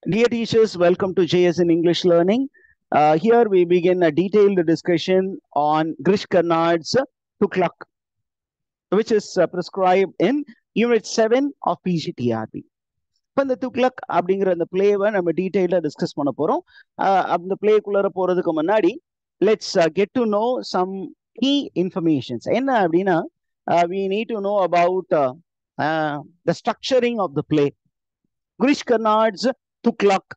Dear teachers, welcome to JS in English Learning. Here we begin a detailed discussion on Grish Karnad's Tuklak, which is prescribed in Unit 7 of PGTRB. இப்போ இந்த துக்ளக் அப்படிங்கிற அந்த பிளேவை நம்ம டீட்டெயிலாக discuss பண்ண போகிறோம். அந்த பிளேக்குள்ளார போகிறதுக்கு முன்னாடி let's get to know some key informations. என்ன அப்படின்னா we need to know about the structuring of the play. Grish Karnad's Tuklak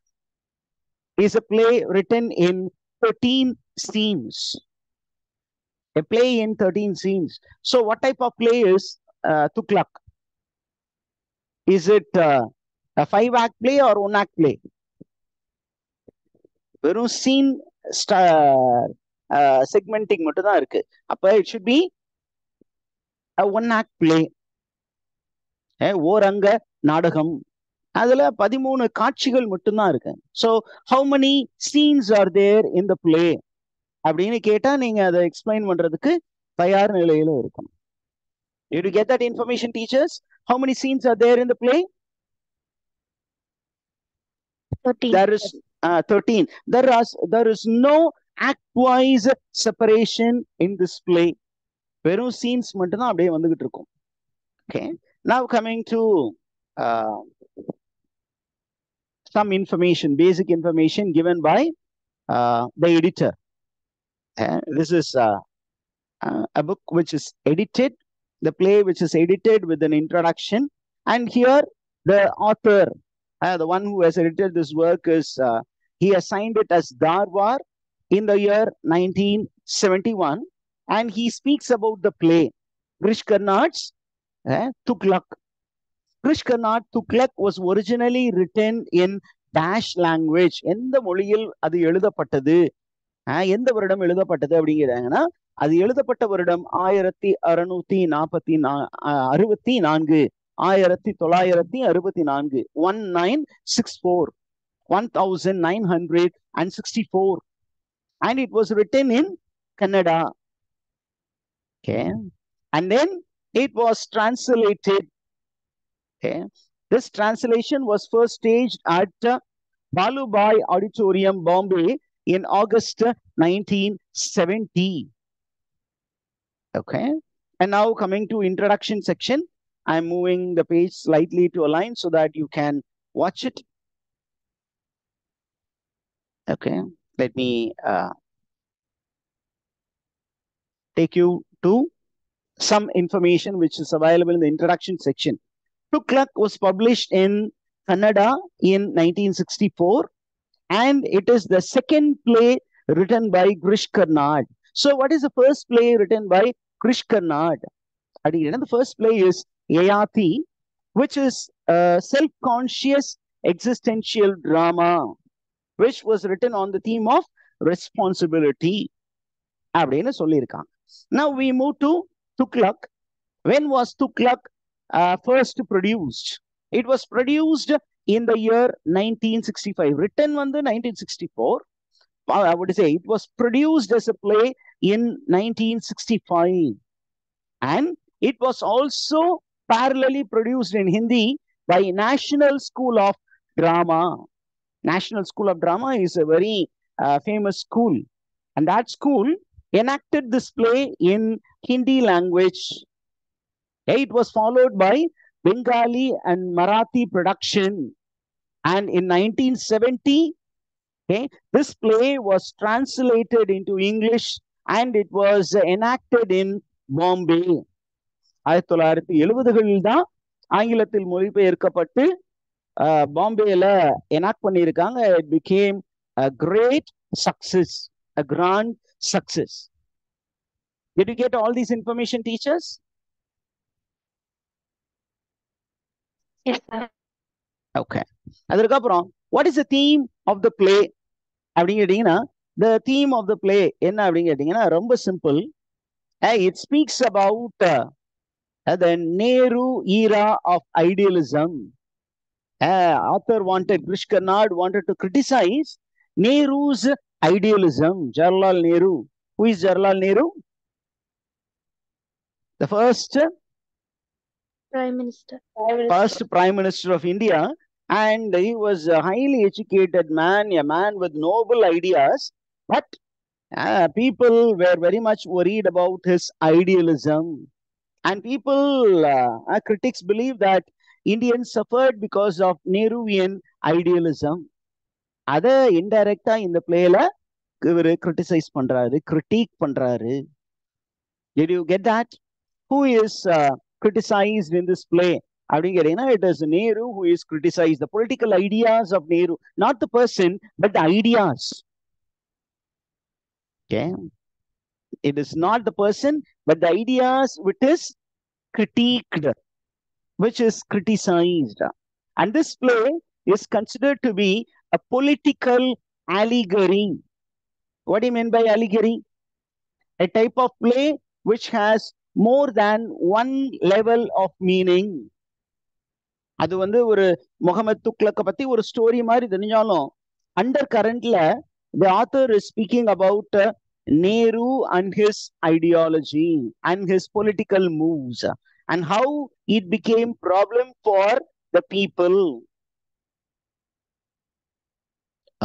is a play written in 13 scenes. A play in 13 scenes. So what type of play is Tuklak? Is it a 5-act play or 1-act play? வெறும் scene செக்மெண்டிங் மட்டும் தான் இருக்கு. அப்ப it should be a 1-act play. ஓரங்க நாடகம். அதுல 13 காட்சிகள் மட்டும்தான் இருக்கு. So how many scenes are there in the play அப்படின்னு கேட்டா நீங்க அதை எக்ஸ்பிளைன் பண்றதுக்கு தயார் நிலையில இருக்கணும். Did you get that information, teachers? How many scenes are there in the play? 13. There is 13. There is no act-wise separation in this play. வெறும் scenes மட்டும் தான் அப்படியே வந்துகிட்டு இருக்கும். Okay. Now coming to some information, basic information given by the editor. This is a book which is edited, the play which is edited with an introduction, and here the author, the one who has edited this work is, he assigned it as Darwar in the year 1971, and he speaks about the play, Grish Karnad's Tuklak. Grish Karnad Tuklak was originally written in dash language. எந்த மொழியில் அது எழுதப்பட்டது, எந்த வருடம் எழுதப்பட்டது அப்படிங்கிறாங்கன்னா, அது எழுதப்பட்ட வருடம் 1964 1964 and it was written in Kannada. Okay, and then it was translated. Okay, this translation was first staged at Balubai Auditorium, Bombay in August 1970. Okay, and now coming to introduction section, I'm moving the page slightly to align so that you can watch it. Okay, let me take you to some information which is available in the introduction section. Tuklak was published in Kannada in 1964, and it is the second play written by Grish Karnad. So what is the first play written by Grish Karnad? The first play is Yayati, which is a self-conscious existential drama, which was written on the theme of responsibility. Now we move to Tuklak. When was Tuklak first produced? It was produced in the year 1965. Written on the 1964. I would say it was produced as a play in 1965. And it was also parallelly produced in Hindi by National School of Drama. National School of Drama is a very famous school. And that school enacted this play in Hindi language. It was followed by Bengali and Marathi production. And in 1970, okay, this play was translated into English and it was enacted in Bombay. 1970களில் தான் ஆங்கிலத்தில் மொழிபெயர்க்கப்பட்டு பாம்பேல enact பண்ணியிருக்காங்க. It became a great success, a grand success. Did you get all these information, teachers? Yes, sir. Okay. அதுக்கப்புறம் what is the theme of the play அப்படின்னு கேட்டீங்கன்னா, the theme of the play என்ன அப்படின்னு கேட்டீங்கன்னா ரொம்ப simple. It speaks about the Nehru era of idealism. Author wanted, Grish Karnad wanted to criticize Nehru's idealism. Jawaharlal Nehru. Who is Jawaharlal Nehru? The first Prime Minister. Prime Minister of India. and he was a highly educated man, a man with noble ideas, but people were very much worried about his idealism. And people, critics believe that Indians suffered because of Nehruvian idealism. அதை இன்டைரக்டா இந்த பிளேல இவரு criticise பண்றாரு, critic பண்றாரு. Did you get that? Who is criticized in this play? அப்படின்னு கேட்டீங்கன்னா, it is Nehru who is criticized. The political ideas of Nehru, not the person, but the ideas. Okay, it is not the person, but the ideas which is critiqued, which is criticized. And this play is considered to be a political allegory. What do you mean by allegory? A type of play which has more than one level of meaning. அது வந்து ஒரு முகமது துக்ளக்க பத்தி ஒரு story மாதிரி தெரிஞ்சாலும் under கரண்ட்ல the author is speaking about Nehru and his ideology and his political moves and how it became problem for the people.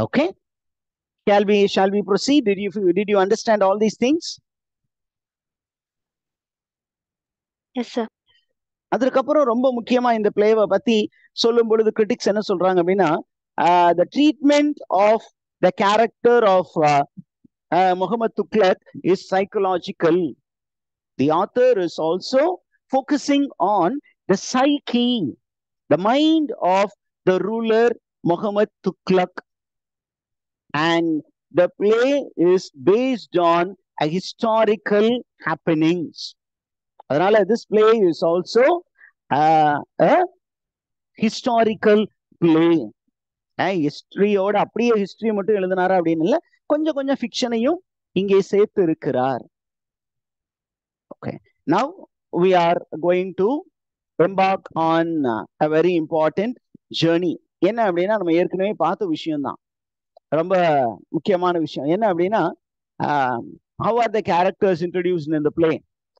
Okay, shall we proceed? Did you understand all these things? Yes, sir. அதுக்கப்புறம் ரொம்ப முக்கியமா இந்த பிளேவை பத்தி சொல்லும் பொழுது critics என்ன சொல்றாங்க அப்படின்னா, the treatment of the character of Muhammad Tughlaq is psychological. The author is also focusing on the psyche, the mind of the ruler Muhammad Tughlaq, and the play is based on a historical happenings. அதனால this play is also a historical play. ஹிஸ்டரியோட அப்படியே history மட்டும் எழுதினாரா அப்படின்னு இல்ல, கொஞ்சம் கொஞ்சம் ஃபிக்ஷனையும் இங்கே சேர்த்து இருக்கிறார். Okay, now we are going to embark on a very important journey. என்ன அப்படின்னா, நம்ம ஏற்கனவே பார்த்த விஷயம் தான், ரொம்ப முக்கியமான விஷயம். என்ன அப்படின்னா, how are the characters introduced in the play?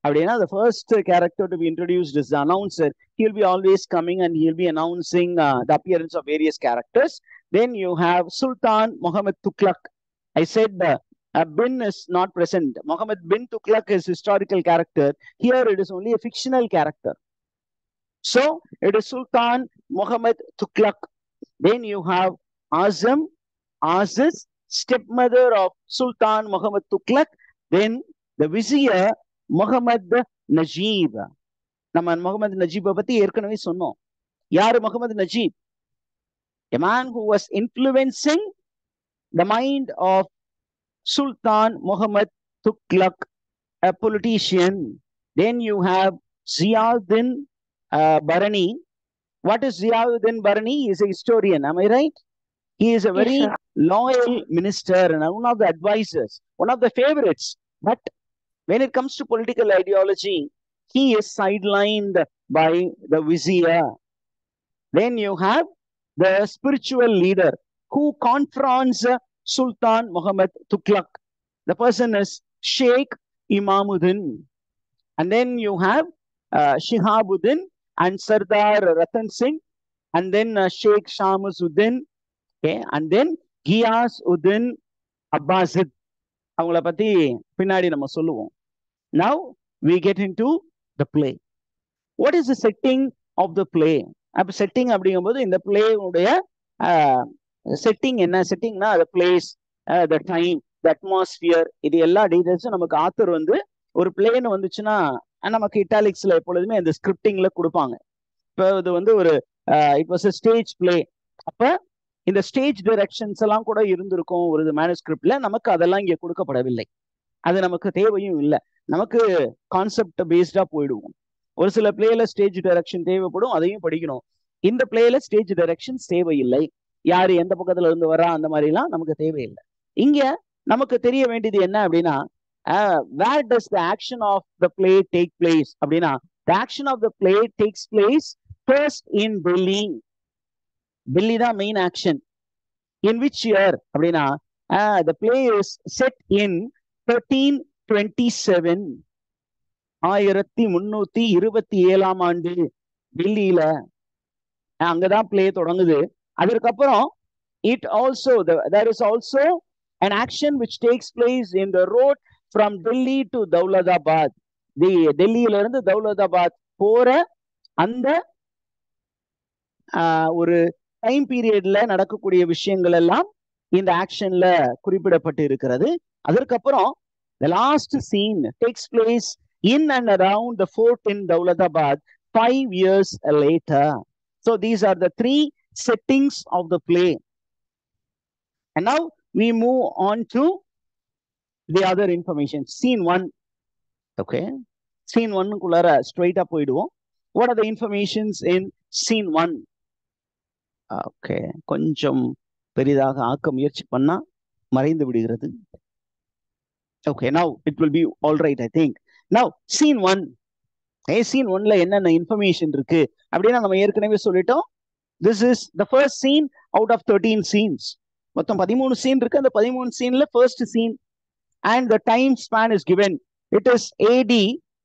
அப்படின்னா, the first character to be introduced is the announcer. He'll be always coming and he'll be announcing the appearance of various characters. Then you have Sultan Muhammad Tughlaq. I said bin is not present. Muhammad bin Tughlaq is historical character. Here it is only a fictional character. So it is Sultan Muhammad Tughlaq. Then you have Azam, Aziz, stepmother of Sultan Muhammad Tughlaq. Then the vizier Muhammad Najib. நம்ம முகமது நஜீபை பத்தி ஏற்கனவே சொன்னோம். யாரு Muhammad Najib? A man who was influencing the mind of Sultan Muhammad Tughlaq, a politician. Then you have Ziauddin Barani. What is Ziauddin Barani? He is a historian. Am I right? He is a very loyal minister and one of the advisors, one of the favorites. But when it comes to political ideology, he is sidelined by the vizier. Then you have the spiritual leader who confronts Sultan Muhammad Tughlaq. The person is Sheikh Imamuddin. And then you have Shihabuddin and Sardar Ratan Singh. And then Sheikh Shamazuddin. Okay. And then Ghiyasuddin Abbazid. அவங்கள பத்தி பின்னாடி நம்ம சொல்லுவோம். Now we get into the play. What is the setting of the play? அப்ப setting அப்படிங்கும்போது இந்த பிளேவுடைய setting என்ன? செட்டிங்னா the place, the time, the atmosphere, இது எல்லா டீடைல்ஸும் நமக்கு ஆத்தர் வந்து ஒரு பிளேன்னு வந்துச்சுன்னா நமக்கு இட்டாலிக்ஸ்ல எப்பொழுதுமே இந்த ஸ்கிரிப்டிங்ல கொடுப்பாங்க. இப்போ இது வந்து ஒரு it was a stage play. அப்ப இந்த ஸ்டேஜ் டைரக்ஷன்ஸ் எல்லாம் கூட இருந்திருக்கும் ஒரு மேனுஸ்கிரிப்ட்ல. நமக்கு அதெல்லாம் இங்க கொடுக்கப்படவில்லை, அது நமக்கு தேவையும் இல்லை. நமக்கு கான்செப்ட் பேஸ்டா போயிடுவோம். ஒரு சில பிளேல ஸ்டேஜ் டைரக்ஷன் தேவைப்படும், அதையும் படிக்கணும். இந்த பிளேல ஸ்டேஜ் டைரக்ஷன்ஸ் தேவையில்லை. யாரு எந்த பக்கத்துல இருந்து வரா அந்த மாதிரி எல்லாம் நமக்கு தேவையில்லை. இங்க நமக்கு தெரிய வேண்டியது என்ன அப்படின்னா, where does the action of the play take place? அப்படின்னா, the action of the play takes place first in Delhi. Delhi தான் main action. In which year? அப்படின்னா, the play is set in 1327. 1327 ஆண்டு டெல்லியில. அங்கதான் பிளே தொடங்குது. அதற்கப்புறம் it also there is also an action which takes place in the road from Delhi to Daulatabad. டெல்லியில இருந்து தௌலதாபாத் போற அந்த ஒரு டைம் பீரியட்ல நடக்கக்கூடிய விஷயங்கள் எல்லாம் இந்த ஆக்ஷன்ல குறிப்பிடப்பட்டு இருக்கிறது. அதற்கப்புறம் the last scene takes place in and around the fort in Daulatabad 5 years later. So these are the three settings of the play. And now we move on to the other information. Scene 1. Okay. Scene 1 குள்ளார straight up போயிடுவோம். What are the informations in scene 1? Okay. கொஞ்சம் பெரிதாக ஆக்க முயற்சி பண்ணா மறைந்து விடுகிறது. Okay, now it will be all right, I think. Now, scene 1. Scene 1ல என்னென்ன information இருக்கு அப்படின்னா நம்ம ஏற்கனவே சொல்லிட்டோம். This is the first scene out of 13 scenes. மொத்தம் 13 scene இருக்கு. அந்த 13 sceneல first scene and the time span is given. It is AD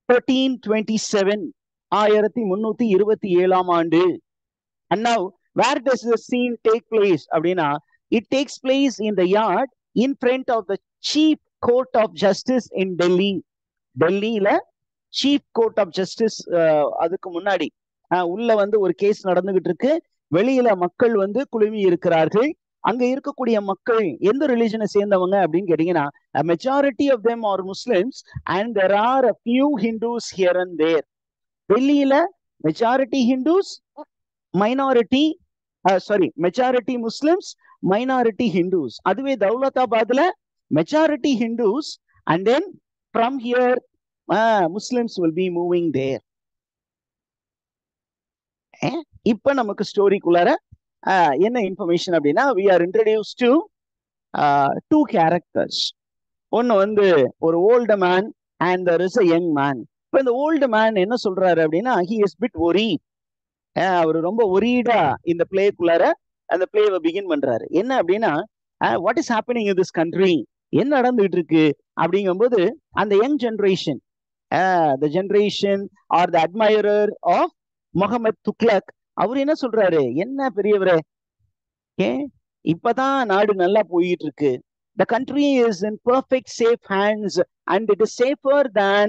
1327. 1327 ஆண்டு. And now, where does the scene take place? அப்படின்னா it takes place in the yard in front of the Chief Court of Justice in Delhi. டெல்லியில Chief Court of Justice அதுக்கு முன்னாடி உள்ள வந்து ஒரு case நடந்துகிட்டு இருக்கு. வெளியில மக்கள் வந்து குழுமி இருக்கிறார்கள். அங்க இருக்கக்கூடிய மக்கள் எந்த ரிலிஜனை சேர்ந்தவங்க அப்படின்னு கேட்டீங்கன்னா a majority of them are Muslims and there are a few Hindus here and there. டெல்லியில majority Hindus, majority Muslims, minority Hindus. அதுவே தௌலதாபாத்ல majority Hindus and then from here Muslims will be moving there. இப்ப நமக்கு ஸ்டோரிக்குள்ளார என்ன information அப்படின்னா we are introduced to two characters. ஒன்னு வந்து ஒரு old man and there is a young man. இப்ப இந்த old man என்ன சொல்றாரு அப்படின்னா he is bit worried. அவர் ரொம்ப ஒரீடா இந்த பிளேக்குள்ளார அந்த பிளேவை பிகின் பண்றாரு. என்ன அப்படின்னா what is happening in this country, என்ன நடந்துகிட்டு இருக்கு அப்படிங்கும்போது அந்த young generation, the generation are the admirer of Muhammad Tughlaq, அவர் என்ன சொல்றாரு, என்ன பெரியவரே இப்பதான் நாடு நல்லா போயிட்டு இருக்கு, the country is in perfect safe hands and it is safer than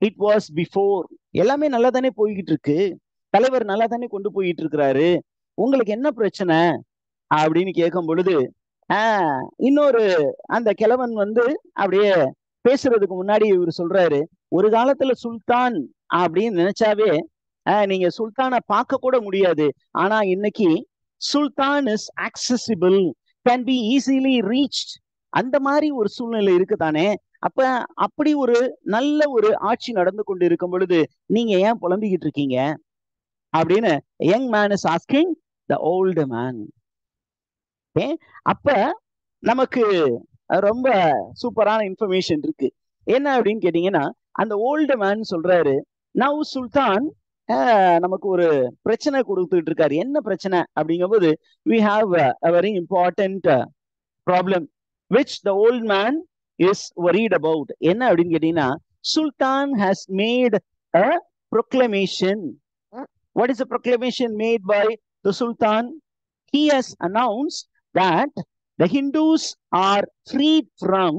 it was before. எல்லாமே நல்லா தானே போய்கிட்டு இருக்கு, தலைவர் நல்லா தானே கொண்டு போயிட்டு இருக்கிறாரு, உங்களுக்கு என்ன பிரச்சனை அப்படின்னு கேட்கும் பொழுது இன்னொரு அந்த கிழவன் வந்து அப்படியே பேசுறதுக்கு முன்னாடி இவர் சொல்றாரு, ஒரு காலத்துல சுல்தான் அப்படின்னு நினைச்சாவே நீங்க சுல்தானை பார்க்க கூட முடியாது, ஆனா இன்னைக்கு sultan is accessible, can be easily reached, அந்த மாதிரி ஒரு சூழ்நிலை இருக்குதானே. அப்ப அப்படி ஒரு நல்ல ஒரு ஆட்சி நடந்து கொண்டு இருக்கும் பொழுது நீங்க ஏன் புலம்பிக்கிட்டு இருக்கீங்க அப்படின்னு young man is asking the old man. அப்ப நமக்கு ரொம்ப சூப்பரான இன்ஃபர்மேஷன் இருக்கு. என்ன அப்படின்னு கேட்டீங்கன்னா அந்த ஓல்டு மேன் சொல்றாரு, நவ் சுல்தான் நமக்கு ஒரு பிரச்சனை கொடுத்துட்டு இருக்காரு. என்ன பிரச்சனை அப்படிங்கும்போது we have a very important problem which the old man is worried about. என்ன அப்படின்னு கேட்டீங்கன்னா Sultan has made a proclamation. What is the proclamation made by the Sultan? He has announced that the Hindus are freed from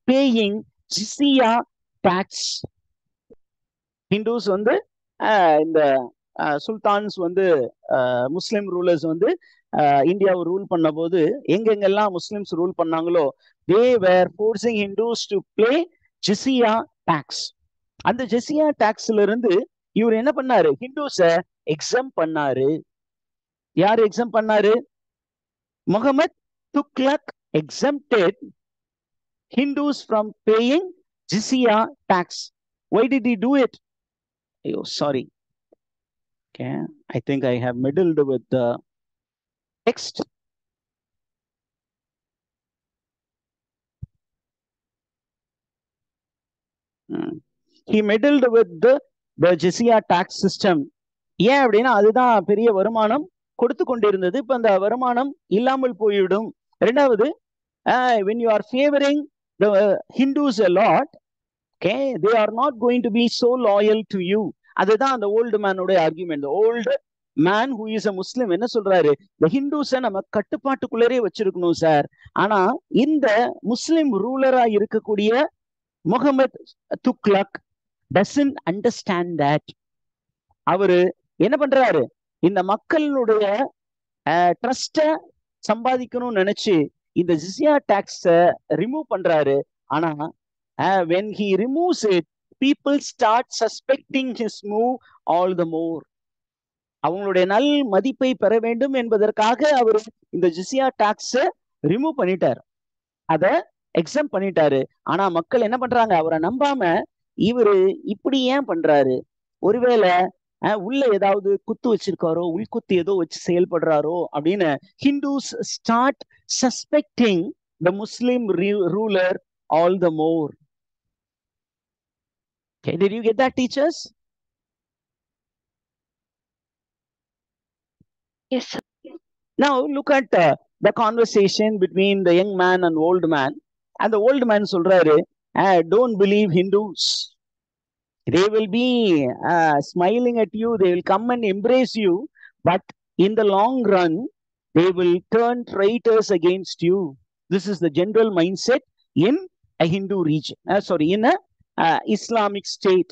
paying jizya tax. Hindus வந்து இந்த sultans வந்து முஸ்லிம் rulers வந்து இந்தியாவை rule பண்ண போது எங்கெங்கெல்லாம் முஸ்லிம்ஸ் ரூல் பண்ணாங்களோ they were forcing Hindus to pay jizya tax. அந்த ஜிசியா டாக்ஸ்ல இருந்து இவர் என்ன பண்ணாரு, ஹிந்துஸ எக்ஸம் பண்ணாரு. யார் எக்ஸம் பண்ணாரு? Mohammed Tughlaq exempted Hindus from paying jizya tax. Why did he do it? Oh, sorry. Okay, I think I have meddled with the text. He meddled with the jizya tax system. ஏன் அப்படின்னா அதுதான் பெரிய வருமானம் கொடுத்து கொண்டிருந்தது. இப்ப அந்த வருமானம் இல்லாமல் போய்விடும். இரண்டாவது, when you are favoring the Hindus a lot, okay, they are not going to be so loyal to you. அதுதான் அந்த ஓல்டு மேனோட argument. Old man who is a Muslim என்ன சொல்றாரு, இந்த ஹிந்துஸை நம்ம கட்டுப்பாட்டுக்குள்ளரே வச்சிருக்கணும் சார். ஆனா இந்த முஸ்லிம் ரூலரா இருக்கக்கூடிய Muhammad Tughlaq doesn't understand that. அவரு என்ன பண்றாரு, இந்த மக்களுடைய ட்ரஸ்ட சம்பாதிக்கணும்னு நினைச்சு இந்த ஜிஸ்யா டாக்ஸ ரிமூவ் பண்றாரு. ஆனா when he removes it, people start suspecting his move all the more. அவங்களுடைய நல் மதிப்பை பெற வேண்டும் என்பதற்காக அவர் இந்த ஜிஸ்யா டாக்ஸ ரிமூவ் பண்ணிட்டார், அத எக்ஸம் பண்ணிட்டாரு. ஆனா மக்கள் என்ன பண்றாங்க, அவரை நம்பாம இவரு இப்படி ஏன் பண்றாரு, ஒருவேளை உள்ள ஏதாவது குத்து வச்சிருக்காரோ, உள்குத்து ஏதோ வச்சு செயல்படுறாரோ அப்படின்னு Hindus start suspecting the Muslim ruler all the more. Okay, did you get that, teachers? Yes, sir. Now look at the conversation between the young man and old man. And the old man சொல்றாரு, don't believe Hindus. They will be smiling at you, they will come and embrace you, but in the long run they will turn traitors against you. This is the general mindset in a Hindu region, in a Islamic state.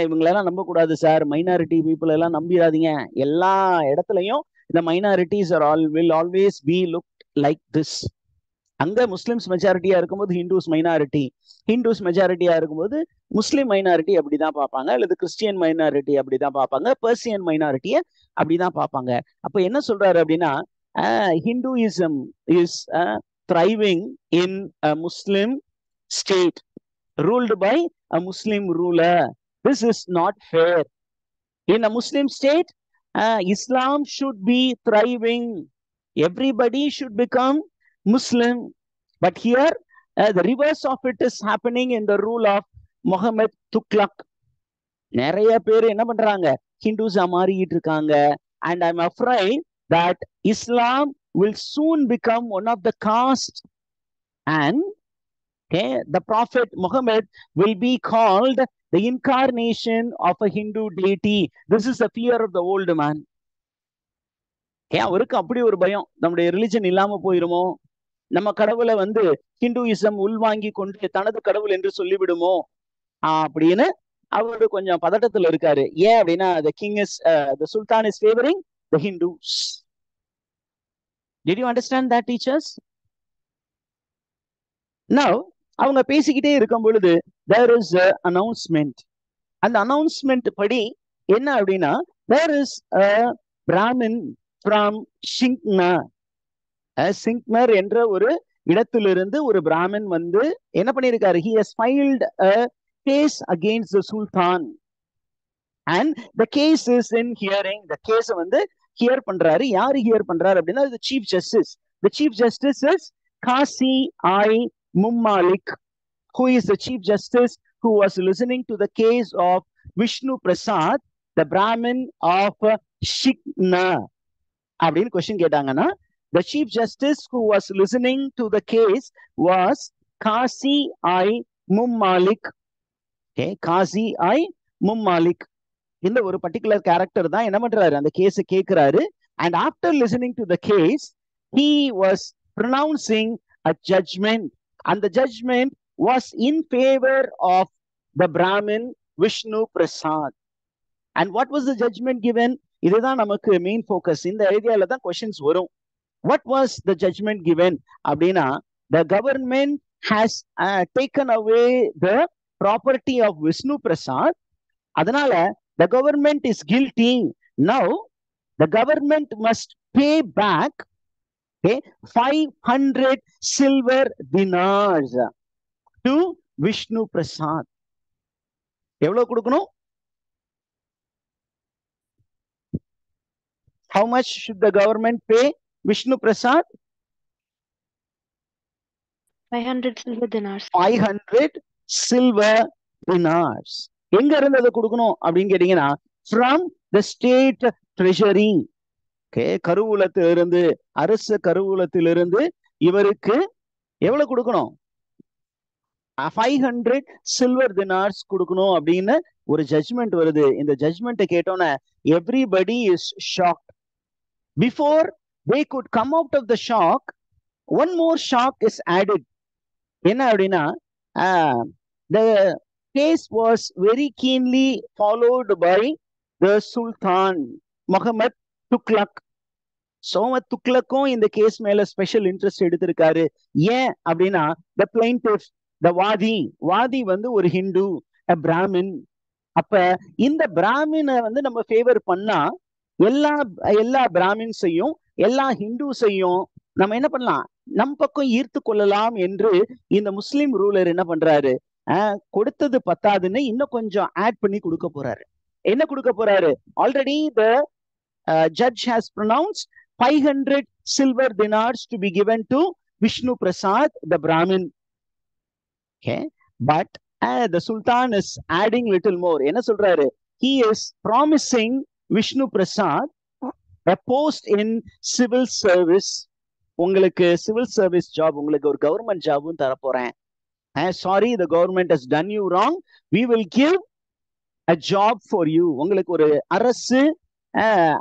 இவங்களெல்லாம் நம்ப கூடாது sir, minority people எல்லாம் நம்பிடாதீங்க, எல்லா இடத்துலையும் இந்த minorities will always be looked like this. அங்க Muslims மெஜாரிட்டியா இருக்கும்போது Hindus minority, Hindus மெஜாரிட்டியா இருக்கும்போது முஸ்லிம் மைனாரிட்டி அப்படிதான் பார்ப்பாங்க, அல்லது கிறிஸ்டியன் மைனாரிட்டி அப்படிதான் பார்ப்பாங்க, பெர்சியன் மைனாரிட்டியை அப்படிதான் பார்ப்பாங்க. அப்ப என்ன சொல்றாரு அப்படின்னா, Hinduism is thriving in a Muslim state ruled by a Muslim ruler. This is not fair. In a Muslim state, Islam should be thriving. Everybody should become Muslim. But here, the reverse of it is happening in the rule of Muhammad Tughluq. நிறைய பேர் என்ன பண்றாங்க, ஹிந்துஸா மாறிட்டு இருக்காங்க. And I'm afraid that Islam will soon become one of the caste, and the Prophet Muhammad will be called the incarnation of a Hindu deity. This is the fear of the old man. அவருக்கு அப்படி ஒரு பயம், நம்முடைய religion இல்லாம போயிருமோ, நம்ம கடவுளை Hinduism உள்வாங்கி கொண்டு தனது கடவுள் என்று சொல்லிவிடுமோ அப்படின்னு அவரு கொஞ்சம் பதட்டத்துல இருக்காரு. ஏன் அப்படின்னா, the Sultan is favoring the Hindus. Did you understand that, teachers? Now அவங்க பேசிக்கிட்டே இருக்கும் பொழுது there is a announcement. அந்த அனௌன்ஸ்மெண்ட் படி என்ன அப்படின்னா, there is a Brahmin from Shinkna. சிங்க்னர் என்ற ஒரு இடத்திலிருந்து ஒரு பிராமின் என்ன பண்ணிருக்காரு, he has filed a case against the Sultan, and the case is in hearing. the case here பண்றாரு. யாரு ஹியர் பண்றாரு அப்படின்னா, the chief justice. The chief justice is Qazi I Mummalik, who is the chief justice who was listening to the case of Vishnu Prasad, the Brahmin of Shinkna. அப்படின்னு question கேட்டாங்கன்னா, the chief justice who was listening to the case was Qazi I Mummalik. Qazi I Mummalik. இந்த ஒரு particular character தான் என்ன பண்றாரு, அந்த கேஸை கேட்கிறாரு. And after listening to the case, he was pronouncing a judgment, and the judgment was in favor of the Brahmin Vishnu Prasad. And what was the judgment given? இதுதான் நமக்கு மெயின் ஃபோக்கஸ். இந்த ஏரியால தான் கொஸ்டின்ஸ் வரும். What was the judgment given அப்படின்னா, the government has taken away the property of Vishnu Prasad. அதனால the government is guilty. Now the government must pay back 500 silver dinars to Vishnu Prasad. எவ்வளவு கொடுக்கணும்? How much should the government pay Vishnu Prasad? 500 silver dinars. 500 silver dinars. எங்க இருந்து அதை கொடுக்கணும் அப்படின்னு கேட்டீங்கன்னா, from the state treasury. கருவூலத்திலிருந்து, அரசு கருவூலத்திலிருந்து இவருக்கு எவ்வளவு கொடுக்கணும்? 500 சில்வர் தினார்ஸ் கொடுக்கணும் அப்படின்னு ஒரு ஜட்ஜ்மெண்ட் வருது. இந்த ஜட்ஜ்மெண்ட் கேட்டோன்னே everybody is shocked. Before they could come out of the shock, one more shock is added. என்ன அப்படின்னா, the case was very keenly followed by the Sultan Muhammad Tughlaq. சோமத் துக்ளக்கும் இந்த case மேல ஸ்பெஷல் இன்ட்ரெஸ்ட் எடுத்திருக்காரு. ஏன் அப்படின்னா, the plaintiff, the வாதி வந்து ஒரு ஹிந்து, பிராமின். அப்ப இந்த பிராமினை வந்து நம்ம ஃபேவர் பண்ணா எல்லா பிராமின்ஸையும் எல்லா ஹிந்துஸையும் நம்ம என்ன பண்ணலாம், நம் பக்கம் ஈர்த்து கொள்ளலாம் என்று இந்த முஸ்லிம் ரூலர் என்ன பண்றாரு, கொடுத்தது பத்தாதுன்னு இன்னும் கொஞ்சம் ஆட் பண்ணி கொடுக்க போறாரு. என்ன கொடுக்க போறாரு? Already the judge has pronounced 500 silver dinars to be given to Vishnu Prasad, the Brahmin. Okay, but the Sultan is adding little more. என்ன சொல்றாரு? He is promising Vishnu Prasad a post in civil service. உங்களுக்கு civil service job, உங்களுக்கு ஒரு government ஜாபும் தர போறேன். Sorry, the government has done you wrong. We will give a job for you. உங்களுக்கு ஒரு அரசு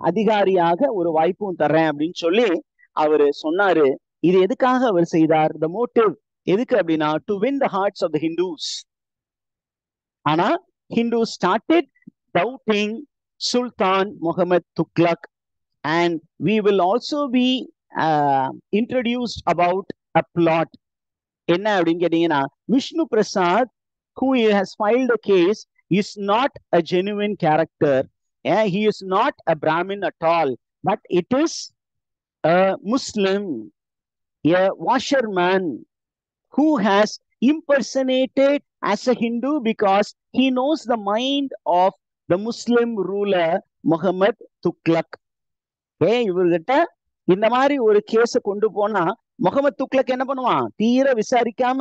அதிகாரியாக ஒரு வாய்ப்பும் தர்றேன் அப்படின்னு சொல்லி அவரு சொன்னாரு. இது எதுக்காக அவர் செய்தார்? the motive எதுக்கு அப்படின்னா, to win the hearts of the Hindus. ஆனா Hindus started doubting Sultan Muhammad Tughlaq, and we will also be introduced about a plot. என்ன அப்படின்னு கேட்டீங்கன்னா, Vishnu Prasad who has filed a case is not a genuine character. He is not a Brahmin at all, but it is a Muslim, a washerman who has impersonated as a Hindu because he knows the mind of the Muslim ruler Muhammad Tughlaq. இவர்கிட்ட இந்த மாதிரி ஒரு கேஸ கொண்டு போனா முகமது துக்ளக் என்ன பண்ணுவான், தீர விசாரிக்காம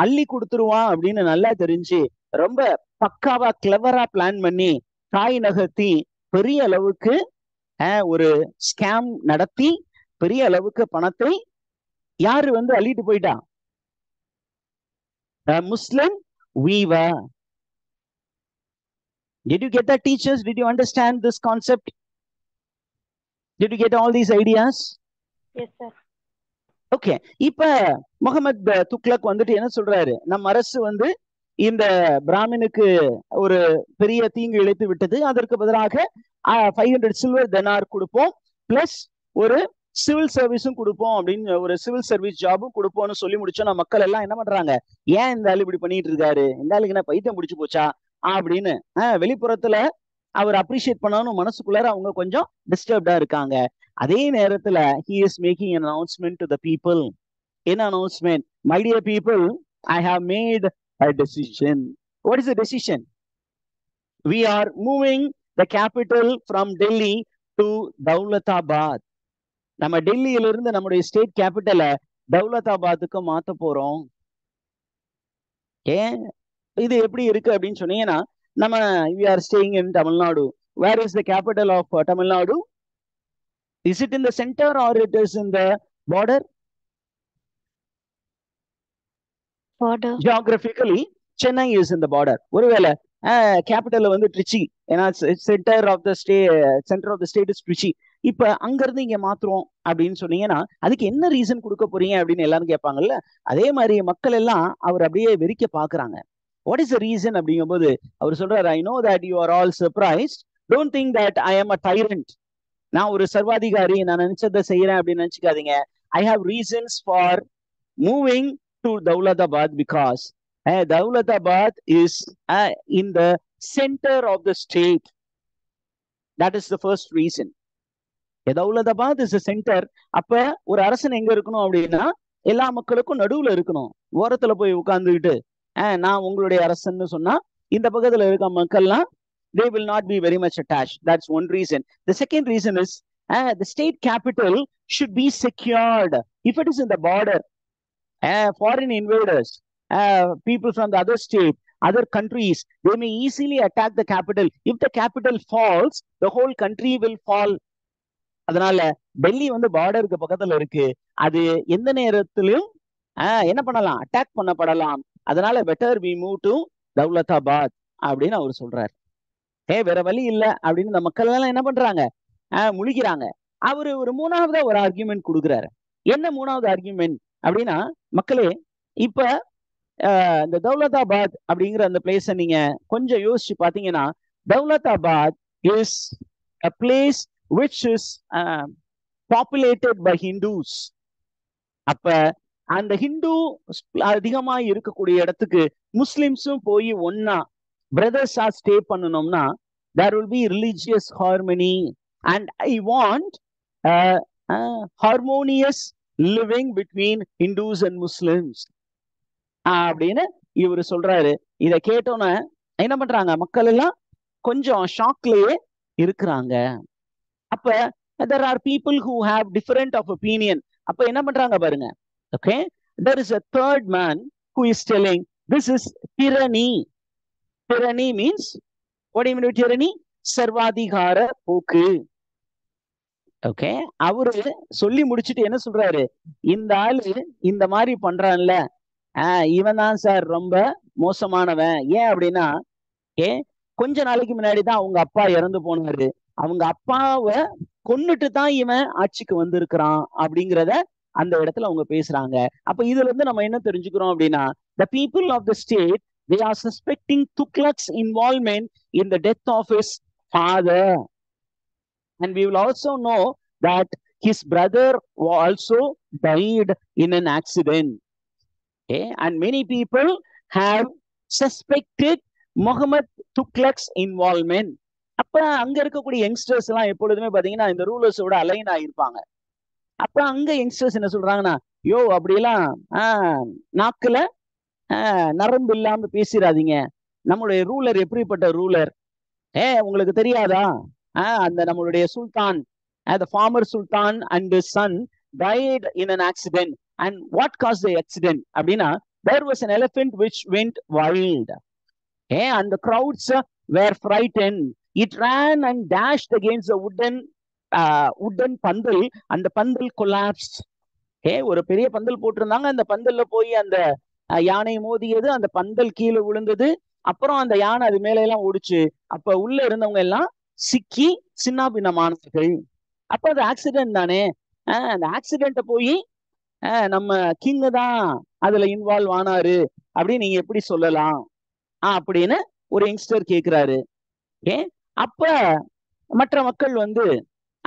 அள்ளி கொடுத்துருவான் அப்படின்னு நல்லா தெரிஞ்சு ரொம்ப பக்காவா கிளவரா பிளான் பண்ணி காய் நகர்த்தி பெரிய அளவுக்கு ஒரு ஸ்கேம் நடத்தி பெரிய அளவுக்கு பணத்தை யாரு வந்து அள்ளிட்டு போயிட்டா? Muslim weaver. Did you get that, teachers? Did you understand this concept? Did you get all these ideas? Yes, sir. Okay. இப்ப முகமது துக்ளக் வந்துட்டு என்ன சொல்றாரு, நம்ம அரசு வந்து இந்த பிராமினுக்கு ஒரு பெரிய தீங்கு இழைத்து விட்டது, அதற்கு பதிலாக 500 சில்வர் தினார் கொடுப்போம், பிளஸ் ஒரு சிவில் சர்வீஸும் கொடுப்போம் அப்படின்னு, ஒரு சிவில் சர்வீஸ் ஜாபும் கொடுப்போம்னு சொல்லி முடிச்சோம். மக்கள் எல்லாம் என்ன பண்றாங்க, ஏன் இந்த ஆளு இப்படி பண்ணிட்டு இருக்காரு, இந்த ஆளுக்கு என்ன பைத்தியம் பிடிச்சு போச்சா அப்படின்னு வெளிப்புறத்துல அவர் அப்ரிஷியேட் பண்ணணும், மனசுக்குள்ளார அவங்க கொஞ்சம் டிஸ்டர்ப்டா இருக்காங்க. அதே நேரத்துல he is making an announcement to the people. என்ன announcement? My dear people, I have made a decision. What is the decision? We are moving the capital from Delhi to Daulatabad. நம்ம டெல்லியில இருந்து நம்முடைய ஸ்டேட் கேபிட்டல தௌலதாபாத்துக்கு மாத்த போறோம். இது எப்படி இருக்கு அப்படின்னு சொன்னீங்கன்னா, நம்ம we are staying in Tamil Nadu. Where is the capital of Tamil Nadu? Is it in the center or it is in the border? Border. Geographically, Chennai is in the border. ஒருவேளை capital வந்து ட்ரிச்சி, ஏன்னா centre of the state is Trichy. இப்ப அங்க இருந்து இங்க மாத்துறோம் அப்படின்னு சொன்னீங்கன்னா அதுக்கு என்ன ரீசன் கொடுக்க போறீங்க அப்படின்னு எல்லாரும் கேட்பாங்கல்ல. அதே மாதிரி மக்கள் எல்லாம் அவர் அப்படியே வெறிக்க பாக்குறாங்க. வாட் இஸ் த ரீசன் அப்படிங்கும் போது அவர் சொல்றாரு, I know that you are all surprised. Don't think that I am a tyrant. நான் ஒரு சர்வாதிகாரி, நான் நினைச்சதை செய்யறேன் அப்படின்னு நினைச்சுக்காதீங்க. I have reasons for moving to Daulatabad because Daulatabad is in the center of the state. That is the first reason. Daulatabad is the center. அப்ப ஒரு அரசன் எங்க இருக்கணும் அப்படின்னா எல்லா மக்களுக்கும் நடுவுல இருக்கணும். ஓரத்துல போய் உட்கார்ந்துக்கிட்டு நான் உங்களுடைய அரசன்னு சொன்னா இந்த பக்கத்துல இருக்க மக்கள்லாம் they will not be very much attached. That's one reason. The second reason is the state capital should be secured. If it is in the border, foreign invaders, people from the other state, other countries, they may easily attack the capital. If the capital falls, the whole country will fall. அதனால டெல்லி வந்து பார்டருக்கு பக்கத்துல இருக்கு, அது எந்த நேரத்திலும் என்ன பண்ணலாம், attack பண்ணப்படலாம். அதனால better we move to Daulatabad அப்படின்னு அவர் சொல்றாரு. வேற வழி இல்ல அப்படின்னு இந்த மக்கள் எல்லாம் என்ன பண்றாங்க, முழிக்கிறாங்க. அவரு ஒரு மூணாவதா ஒரு ஆர்கியூமெண்ட் கொடுக்குறாரு. என்ன மூணாவது ஆர்கியூமெண்ட் அப்படின்னா, மக்களே இப்ப இந்த தௌலதாபாத் அப்படிங்கிற அந்த பிளேஸ நீங்க கொஞ்சம் யோசிச்சு பாத்தீங்கன்னா, Daulatabad is a place which is populated by Hindus. அப்ப அந்த ஹிந்து அதிகமா இருக்கக்கூடிய இடத்துக்கு முஸ்லிம்ஸும் போய் ஒன்னா பிரதர்ஸா ஸ்டே பண்ணணும்னா there will be religious harmony and I want harmonious living between Hindus and Muslims அப்படின்னு இவரு சொல்றாரு. இத கேட்டோன்னு என்ன பண்றாங்க, மக்கள் எல்லாம் கொஞ்சம் ஷாக்லயே இருக்கிறாங்க. அப்ப there are people who have different of opinion. அப்ப என்ன பண்றாங்க பாருங்க. Okay, there is a third man who is telling this is tyranny. Tyranny means, what do you mean by tyranny? சர்வாதிகார போக்கு. ஓகே, அவரு சொல்லி முடிச்சுட்டு என்ன சொல்றாரு, இந்த ஆளு இந்த மாதிரி பண்றான்ல, இவன் தான் சார் ரொம்ப மோசமானவன். ஏன் அப்படின்னா, கொஞ்ச நாளைக்கு முன்னாடி தான் அவங்க அப்பா இறந்து போனாரு, அவங்க அப்பாவை கொன்னுட்டு தான் இவன் ஆட்சிக்கு வந்திருக்கிறான் அப்படிங்கிறத அந்த இடத்துல அவங்க பேசுறாங்க. அப்ப இதுல இருந்து நம்ம என்ன தெரிஞ்சுக்கிறோம் அப்படின்னா, the people of the state, they are suspecting Tughlaq's involvement in the death of his father, and we will also know that his brother also died in an accident. Okay, and many people have suspected Muhammad Tughlaq's involvement. அப்ப அங்க இருக்கக்கூடிய youngsters எல்லாம் எப்பொழுதுமே பாத்தீங்கன்னா இந்த ரூலர்ஸோட align ஆயிருப்பாங்க. அப்ப அங்க youngsters என்ன சொல்றாங்கன்னா, யோ அப்படியெல்லாம் நாக்குல நரம்பு இல்லாம பேசிடாதீங்க, நம்மளுடைய ரூலர் எப்படிப்பட்ட ரூலர், உங்களுக்கு தெரியாதா, அந்த நம்மளுடைய சுல்தான், the former sultan and his son died in an accident. And what caused the accident அப்படின்னா, there was an elephant which went wild, and the crowds were frightened. It ran and dashed against the wooden பந்தல், அந்த பந்தல் collapsed. ஒரு பெரிய பந்தல் போட்டிருந்தாங்க, அந்த பந்தல்ல போய் அந்த யானை மோதியது, அந்த பந்தல் கீழே விழுந்தது, அப்புறம் அந்த யானை அது மேல எல்லாம் ஓடிச்சு. அப்ப உள்ள இருந்தவங்க எல்லாம் சிக்கி சின்ன பின்னமானவர்கள். அப்ப அது ஆக்சிடென்ட் தானே, அந்த ஆக்சிடென்ட்ட போய் நம்ம கிங் தான் அதுல இன்வால்வ் ஆனாரு அப்படின்னு நீங்க எப்படி சொல்லலாம் அப்படின்னு ஒரு யங்ஸ்டர் கேக்குறாரு. அப்ப மற்ற மக்கள் வந்து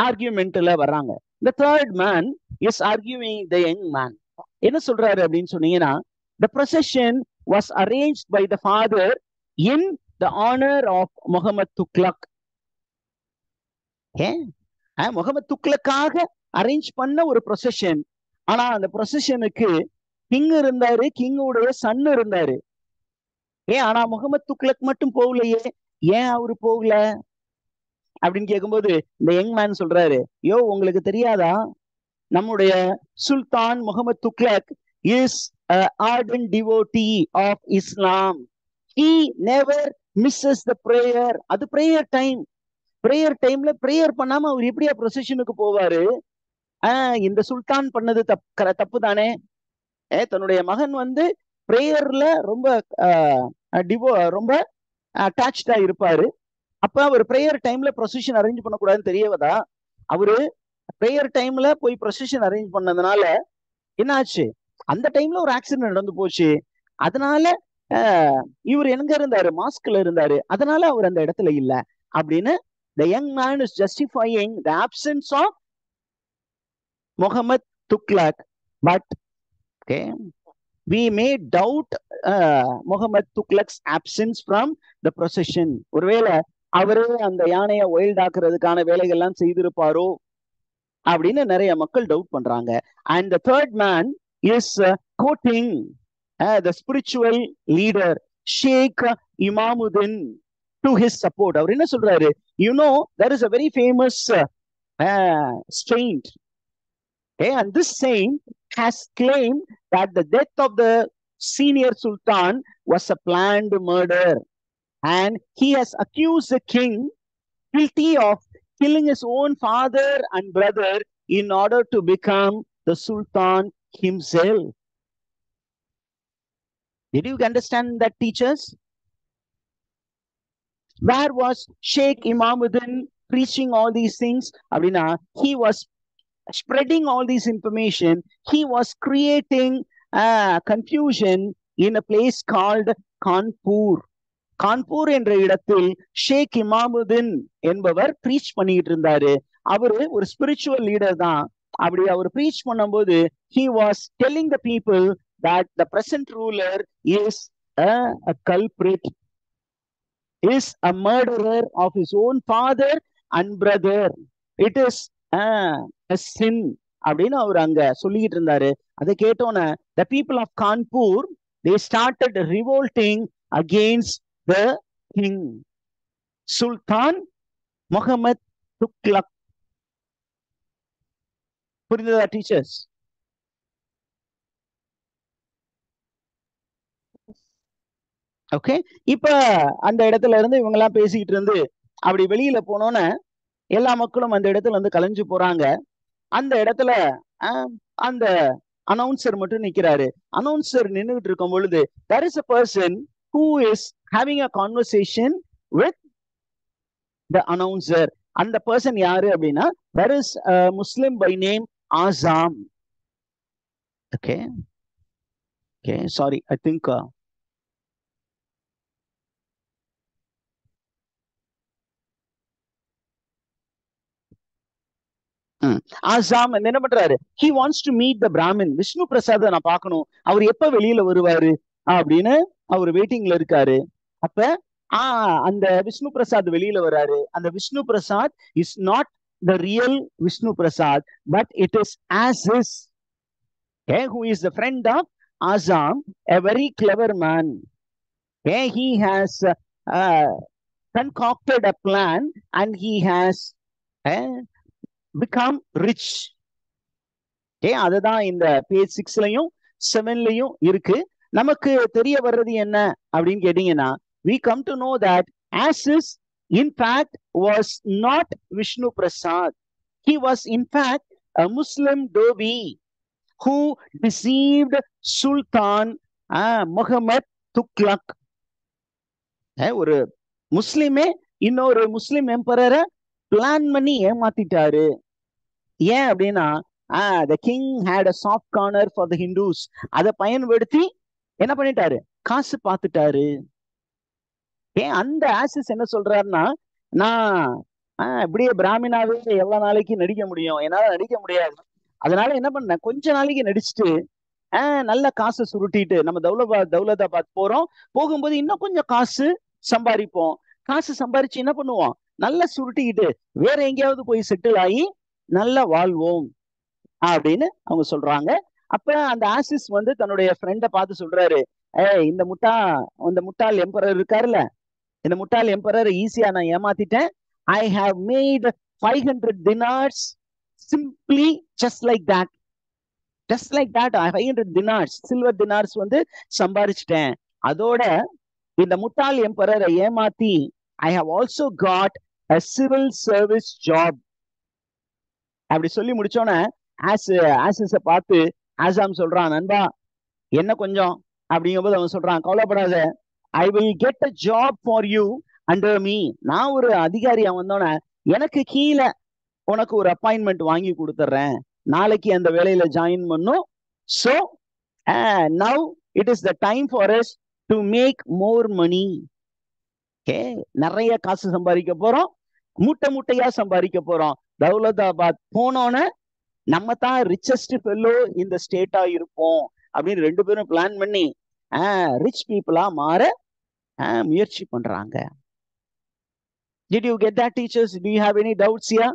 ஆர்கியூமெண்ட்ல வர்றாங்க. The third man is arguing the young man. என்ன சொல்றாரு அப்படின்னு சொன்னீங்கன்னா, the procession was arranged by the father in the honor of Muhammad Tughlaq. Muhammad துக்ளக்காக அரேஞ்ச் பண்ண ஒரு ப்ரொசெஷன். ஆனா அந்த ப்ரொசெஷனுக்கு கிங் இருந்தாரு, கிங்குடைய சன் இருந்தாரு. ஆனா முகமது துக்ளக் மட்டும் போகலையே, ஏன் அவரு போகல அப்படின்னு கேட்கும்போது இந்த யங் மேன் சொல்றாரு, யோ உங்களுக்கு தெரியாதா, நம்முடைய sultan Muhammad Tughlaq is ardent devotee of Islam. He never misses the prayer. அது prayer time. பிரேயர் டைம்ல பிரேயர் பண்ணாம அவர் எப்படியா ப்ரொசெஷனுக்கு போவாரு? இந்த சுல்தான் பண்ணது தப்பு தானே. தன்னுடைய மகன் வந்து பிரேயர்ல ரொம்ப ரொம்ப அட்டாச்சா இருப்பாரு. அப்ப அவர் பிரேயர் டைம்ல ப்ரொசெஷன் அரேஞ்ச் பண்ணக்கூடாதுன்னு தெரியவதா? அவரு பிரேயர் டைம்ல போய் ப்ரொசெஷன் அரேஞ்ச் பண்ணதுனால என்னாச்சு, அந்த டைம்ல ஒரு ஆக்சிடென்ட் நடந்து போச்சு. அதனால இவர் எங்க இருந்தாரு, மாஸ்க்ல இருந்தாரு, அதனால அவர் அந்த இடத்துல இல்ல அப்படின்னு the young man is justifying the absence of Muhammad Tughlaq. But we may doubt Muhammad Tughlaq's absence from the procession. ஒருவேளை அவரே அந்த யானையை வைல்ட் ஆக்குறதுக்கான வேலைகள்லாம் செய்திருப்பாரோ அப்படின்னு நிறைய மக்கள் டவுட் பண்றாங்க. And the third man is quoting the spiritual leader Sheikh Imamuddin to his support. அவர் என்ன சொல்றாரு, you know there is a very famous saint, and this saint has claimed that the death of the senior sultan was a planned murder, and he has accused the king guilty of killing his own father and brother in order to become the sultan himself. Did you understand that, teachers? Where was Sheikh Imamuddin preaching all these things? Abdina, he was spreading all this information. He was creating confusion in a place called Kanpur. Kanpur என்ற இடத்தில் ஷேக் இமாமுதீன் என்பவர் preach பண்ணிட்டு இருந்தாரு. அவரு ஒரு spiritual leader தான். அப்படி அவர் preach பண்ணும்போது he was telling the people that the present ruler is a culprit, is a murderer of his own father and brother. It is a sin அப்படின்னு அவர் அங்க சொல்லிட்டு இருந்தாரு. அதை கேட்டோன்னே the people of Kanpur, they started revolting against the king, Sultan Muhammad Tughlaq. புரிந்ததா teachers? Okay, இப்ப அந்த இடத்துல இருந்து இவங்க எல்லாம் பேசிக்கிட்டு இருந்து அப்படி வெளியில போனோன்னு எல்லா மக்களும் அந்த இடத்துல வந்து கலைஞ்சு போறாங்க. அந்த இடத்துல அந்த அனௌன்சர் மட்டும் நிக்கிறாரு. அனௌன்சர் நின்றுகிட்டு இருக்கும் பொழுது there is a person who is having a conversation with the announcer. அந்த person யாரு அப்படின்னா there is a Muslim by name Azam. Okay, sorry, I think Assam என்ன பண்றாரு? he wants to meet the Brahmin. Vishnu Prasad நான் பார்க்கணும், அவர் எப்ப வெளியில வருவாரு அப்படின்னு அவர் வெயிட்டிங்ல இருக்காரு. அப்ப அந்த விஷ்ணு பிரசாத் வெளியில வராரு. அந்த Vishnu Prasad is not the real Vishnu Prasad, but it is Aziz, okay, who is the friend of Azam, a very clever man. Okay, he has concocted a plan and he has become rich. Okay, அதுதான் இந்த page 6லயும் 7லயும் இருக்கு. நமக்கு தெரிய வர்றது என்ன அப்படின்னு கேட்டீங்கன்னா, we come to know that Aziz in fact was not Vishnu Prasad. He was in fact a Muslim Dobi who deceived Sultan Muhammad Tughlaq. ஒரு முஸ்லிமே இன்னொரு முஸ்லிம் எம்பரரை பிளான் பண்ணி ஏமாத்திட்டாரு. ஏன் அப்படின்னா the king had a soft corner for the Hindus. அதை பயன்படுத்தி என்ன பண்ணிட்டாரு? காசு பார்த்துட்டாரு. அந்த ஆசிஸ் என்ன சொல்றாருன்னா, நான் இப்படியே பிராமினாவே எவ்வளவு நாளைக்கு நடிக்க முடியும், என்னால நடிக்க முடியாது. அதனால என்ன பண்ணேன், கொஞ்ச நாளைக்கு நடிச்சுட்டு நல்ல காசை சுருட்டிட்டு நம்ம தௌலதாபாத் போறோம். போகும்போது இன்னும் கொஞ்சம் காசு சம்பாதிப்போம். காசு சம்பாரிச்சு என்ன பண்ணுவோம், நல்லா சுருட்டிக்கிட்டு வேற எங்கேயாவது போய் செட்டில் ஆகி நல்லா வாழ்வோம் அப்படின்னு அவங்க சொல்றாங்க. அப்ப அந்த ஆசிஸ் வந்து தன்னுடைய ஃப்ரெண்டை பார்த்து சொல்றாரு, இந்த முட்டாள் எம்பரர் இருக்காருல்ல, இந்த முட்டாள் எம்பரர் ஈஸியா நான் ஏமாத்திட்டேன். I have made 500 dinars simply just like that. Just like that, 500 dinars, silver dinars வந்து சம்பாரிச்சிட்டேன். அதோட இந்த முட்டாள் எம்பரரை ஏமாத்தி I have also got a civil service job. அப்படி சொல்லி முடிச்சோன்னே ஆசிஸ பார்த்து ஆசாம் சொல்றான், நண்பா என்ன கொஞ்சம் அப்படிங்கும்போது அவன் சொல்றான், கவலைப்படாத, I will get a job for you under me. நான் ஒரு அதிகாரியா வந்தோன்னே எனக்கு கீழே உனக்கு ஒரு அப்பாயின்மெண்ட் வாங்கி கொடுத்துட்றேன், நாளைக்கு அந்த வேலையில ஜாயின் பண்ணும். So now it is the time for us to make more money. Okay, நிறைய காசு சம்பாதிக்க போறோம், மூட்டையா சம்பாதிக்க போறோம். தௌலதாபாத் போனோன்னு நம்ம தான் ரிச்சஸ்ட் ஃபெல்லோ இந்த ஸ்டேட்டா இருப்போம் அப்படின்னு ரெண்டு பேரும் பிளான் பண்ணி ரிச் பீப்புளா மாற முயற்சி பண்றாங்க. Did you get that, teachers? Do you have any doubts here?